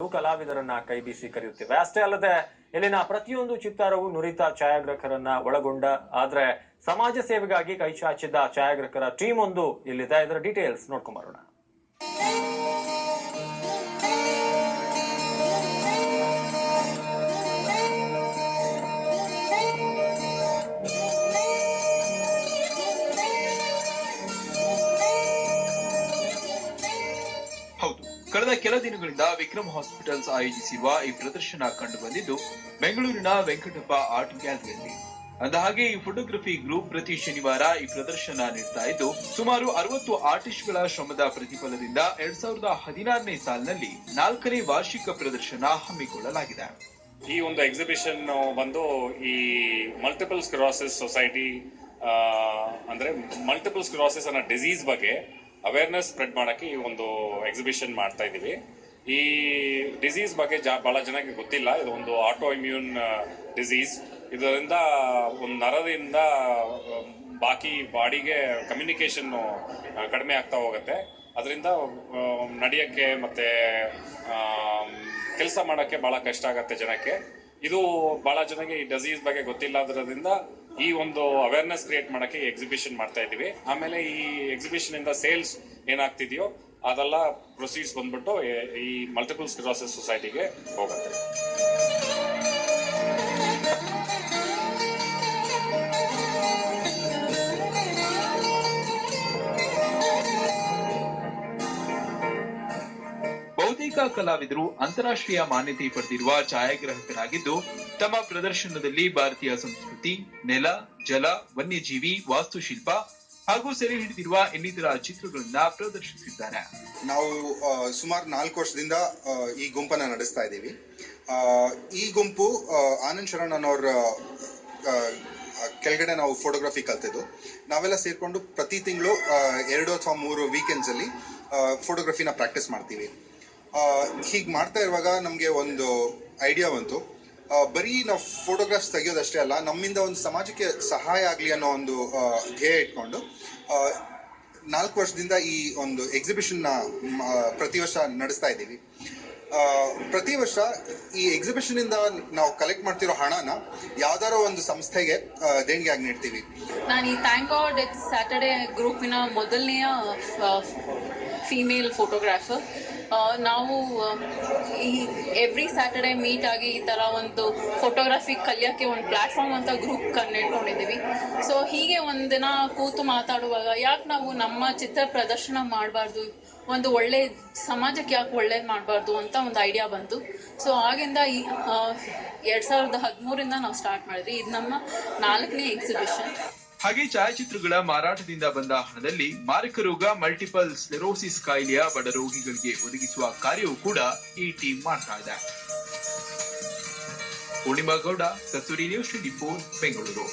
ಕಲಾವಿದರನ್ನ ಕೈ ಬೀಸಿ ಕರೆಯುತ್ತಿವೆ. ಅಷ್ಟೇ ಅಲ್ಲದೆ ಇಲ್ಲಿನ ಪ್ರತಿಯೊಂದು ಚಿತ್ತಾರವು ನುರಿತ ಛಾಯಾಗ್ರಾಹಕರನ್ನ ಒಳಗೊಂಡ ಆದ್ರೆ ಸಮಾಜ ಸೇವೆಗಾಗಿ ಕೈ ಚಾಚಿದ ಛಾಯಾಗ್ರಾಹಕರ ಟೀಮ್ ಒಂದು ಇಲ್ಲಿದೆ. ಇದರ ಡೀಟೇಲ್ಸ್ ನೋಡ್ಕೊಂಡ್ ಬರೋಣ. ಹೌದು, ಕಳೆದ ಕೆಲ ದಿನಗಳಿಂದ ವಿಕ್ರಮ್ ಹಾಸ್ಪಿಟಲ್ಸ್ ಆಯೋಜಿಸಿರುವ ಈ ಪ್ರದರ್ಶನ ಕಂಡು ಬಂದಿದ್ದು ಬೆಂಗಳೂರಿನ ವೆಂಕಟಪ್ಪ ಆರ್ಟ್ ಗ್ಯಾಲರಿಯಲ್ಲಿ. ಅಂದಹಾಗೆ ಈ ಫೋಟೋಗ್ರಫಿ ಗ್ರೂಪ್ ಪ್ರತಿ ಶನಿವಾರ ಈ ಪ್ರದರ್ಶನ ನೀಡ್ತಾ ಇದ್ದು ಸುಮಾರು 60 ಆರ್ಟಿಸ್ಟ್ಗಳ ಶ್ರಮದ ಪ್ರತಿಫಲದಿಂದ 2016ನೇ ಸಾಲಿನಲ್ಲಿ 4ನೇ ವಾರ್ಷಿಕ ಪ್ರದರ್ಶನ ಹಮ್ಮಿಕೊಳ್ಳಲಾಗಿದೆ. ಈ ಒಂದು ಎಕ್ಸಿಬಿಷನ್ ಬಂದು ಈ ಮಲ್ಟಿಪಲ್ ಸ್ಕ್ಲೆರೋಸಿಸ್ ಸೊಸೈಟಿ ಅಂದ್ರೆ ಮಲ್ಟಿಪಲ್ ಸ್ಕ್ಲೆರೋಸಿಸ್ ಅನ್ನೋ ಡಿಸೀಸ್ ಬಗ್ಗೆ ಅವೇರ್ನೆಸ್ ಸ್ಪ್ರೆಡ್ ಮಾಡಕ್ಕೆ ಈ ಒಂದು ಎಕ್ಸಿಬಿಷನ್ ಮಾಡ್ತಾ ಇದೀವಿ. ಈ ಡಿಸೀಸ್ ಬಗ್ಗೆ ಬಹಳ ಜನಕ್ಕೆ ಗೊತ್ತಿಲ್ಲ. ಇದು ಒಂದು ಆಟೋ ಇಮ್ಯೂನ್ ಡಿಸೀಸ್. ಇದರಿಂದ ಒಂದು ನರದಿಂದ ಬಾಕಿ ಬಾಡಿಗೆ ಕಮ್ಯುನಿಕೇಶನ್ ಕಡಿಮೆ ಆಗ್ತಾ ಹೋಗುತ್ತೆ. ಅದರಿಂದ ನಡೆಯಕ್ಕೆ ಮತ್ತೆ ಕೆಲಸ ಮಾಡೋಕ್ಕೆ ಬಹಳ ಕಷ್ಟ ಆಗತ್ತೆ ಜನಕ್ಕೆ. ಇದು ಬಹಳ ಜನಕ್ಕೆ ಈ ಡಿಸೀಸ್ ಬಗ್ಗೆ ಗೊತ್ತಿಲ್ಲದ್ರಿಂದ ಈ ಒಂದು ಅವೇರ್ನೆಸ್ ಕ್ರಿಯೇಟ್ ಮಾಡಕ್ಕೆ ಎಕ್ಸಿಬಿಷನ್ ಮಾಡ್ತಾ ಇದೀವಿ. ಆಮೇಲೆ ಈ ಎಕ್ಸಿಬಿಷನ್ ಇಂದ ಸೇಲ್ಸ್ ಏನಾಗ್ತಿದೆಯೋ ಅದೆಲ್ಲ ಪ್ರೊಸೀಡ್ಸ್ ಬಂದ್ಬಿಟ್ಟು ಈ ಮಲ್ಟಿಪಲ್ ಸ್ಕ್ಲೆರೋಸಿಸ್ ಸೊಸೈಟಿಗೆ ಹೋಗುತ್ತೆ. ಬಹುತೇಕ ಕಲಾವಿದರು ಅಂತಾರಾಷ್ಟ್ರೀಯ ಮಾನ್ಯತೆ ಪಡೆದಿರುವ ಛಾಯಾಗ್ರಾಹಕರಾಗಿದ್ದು ತಮ್ಮ ಪ್ರದರ್ಶನದಲ್ಲಿ ಭಾರತೀಯ ಸಂಸ್ಕೃತಿ, ನೆಲ, ಜಲ, ವನ್ಯಜೀವಿ, ವಾಸ್ತುಶಿಲ್ಪ ಹಾಗೂ ಸೆರೆ ಹಿಡಿದಿರುವ ಇನ್ನಿತರ ಚಿತ್ರಗಳನ್ನ ಪ್ರದರ್ಶಿಸಿದ್ದಾರೆ. ನಾವು ಸುಮಾರು 4 ವರ್ಷದಿಂದ ಈ ಗುಂಪನ್ನ ನಡೆಸ್ತಾ ಇದ್ದೀವಿ. ಈ ಗುಂಪು ಆನಂದ್ ಶರಣ್ ಅನ್ನೋರ ಕೆಳಗಡೆ ನಾವು ಫೋಟೋಗ್ರಫಿ ಕಲ್ತಿದ್ದು. ನಾವೆಲ್ಲ ಸೇರ್ಕೊಂಡು ಪ್ರತಿ ತಿಂಗಳು 2 ಅಥವಾ 3 ವೀಕೆಂಡ್ಸ್ ಅಲ್ಲಿ ಫೋಟೋಗ್ರಫಿನ ಪ್ರಾಕ್ಟೀಸ್ ಮಾಡ್ತೀವಿ. ಹೀಗೆ ಮಾಡ್ತಾ ಇರುವಾಗ ನಮಗೆ ಒಂದು ಐಡಿಯಾ ಬಂತು. ಬರೀ ನಾವು ಫೋಟೋಗ್ರಾಫ್ಸ್ ತೆಗೆಯೋದಷ್ಟೇ ಅಲ್ಲ, ನಮ್ಮಿಂದ ಒಂದು ಸಮಾಜಕ್ಕೆ ಸಹಾಯ ಆಗಲಿ ಅನ್ನೋ ಒಂದು ಧ್ಯೇಯ ಇಟ್ಕೊಂಡು 4 ವರ್ಷದಿಂದ ಈ ಒಂದು ಎಕ್ಸಿಬಿಷನ್ನ ಪ್ರತಿ ವರ್ಷ ನಡೆಸ್ತಾ ಇದ್ದೀವಿ. ಪ್ರತಿ ವರ್ಷ ಈ ಎಕ್ಸಿಬಿಷನ್ ಇಂದ ನಾವು ಕಲೆಕ್ಟ್ ಮಾಡ್ತಿರೋ ಹಣನ ಯಾವ್ದಾರೋ ಒಂದು ಸಂಸ್ಥೆಗೆ ದೇಣಿಗೆಯಾಗಿ ನೀಡ್ತೀವಿ. ನಾನು ಈ ಥ್ಯಾಂಕ್ ಗಾಡ್ ಇಟ್ಸ್ ಸ್ಯಾಟರ್ಡೇ ಗ್ರೂಪಿನ ಮೊದಲನೆಯ ಫೀಮೇಲ್ ಫೋಟೋಗ್ರಾಫರ್. ನಾವು ಈ ಎವ್ರಿ ಸ್ಯಾಟರ್ಡೇ ಮೀಟ್ ಆಗಿ ಈ ಥರ ಒಂದು ಫೋಟೋಗ್ರಫಿ ಕಲಿಯೋಕ್ಕೆ ಒಂದು ಪ್ಲ್ಯಾಟ್ಫಾರ್ಮ್ ಅಂತ ಗ್ರೂಪ್ ಇಟ್ಕೊಂಡಿದ್ದೀವಿ. ಸೊ ಹೀಗೆ ಒಂದಿನ ಕೂತು ಮಾತಾಡುವಾಗ ಯಾಕೆ ನಾವು ನಮ್ಮ ಚಿತ್ರ ಪ್ರದರ್ಶನ ಮಾಡಬಾರ್ದು, ಒಂದು ಒಳ್ಳೆ ಸಮಾಜಕ್ಕೆ ಯಾಕೆ ಒಳ್ಳೇದು ಮಾಡಬಾರ್ದು ಅಂತ ಒಂದು ಐಡಿಯಾ ಬಂತು. ಸೊ ಆಗಿಂದ ಈ 2013ರಿಂದ ನಾವು ಸ್ಟಾರ್ಟ್ ಮಾಡಿದ್ವಿ. ಇದು ನಮ್ಮ 4ನೇ ಎಕ್ಸಿಬಿಷನ್. ಹಾಗೆ ಛಾಯಾಚಿತ್ರಗಳ ಮಾರಾಟದಿಂದ ಬಂದ ಹಣದಲ್ಲಿ ಮಾರಕ ರೋಗ ಮಲ್ಟಿಪಲ್ ಸ್ಕ್ಲೆರೋಸಿಸ್ ಕಾಯಿಲೆಯ ಬಡ ರೋಗಿಗಳಿಗೆ ಒದಗಿಸುವ ಕಾರ್ಯವೂ ಕೂಡ ಈ ಟೀಮ್ ಮಾಡ್ತಾ ಇದೆ. ಪೂರ್ಣಿಮಾ ಗೌಡ, ಕಸ್ತೂರಿ ನ್ಯೂಸ್ 24, ಬೆಂಗಳೂರು.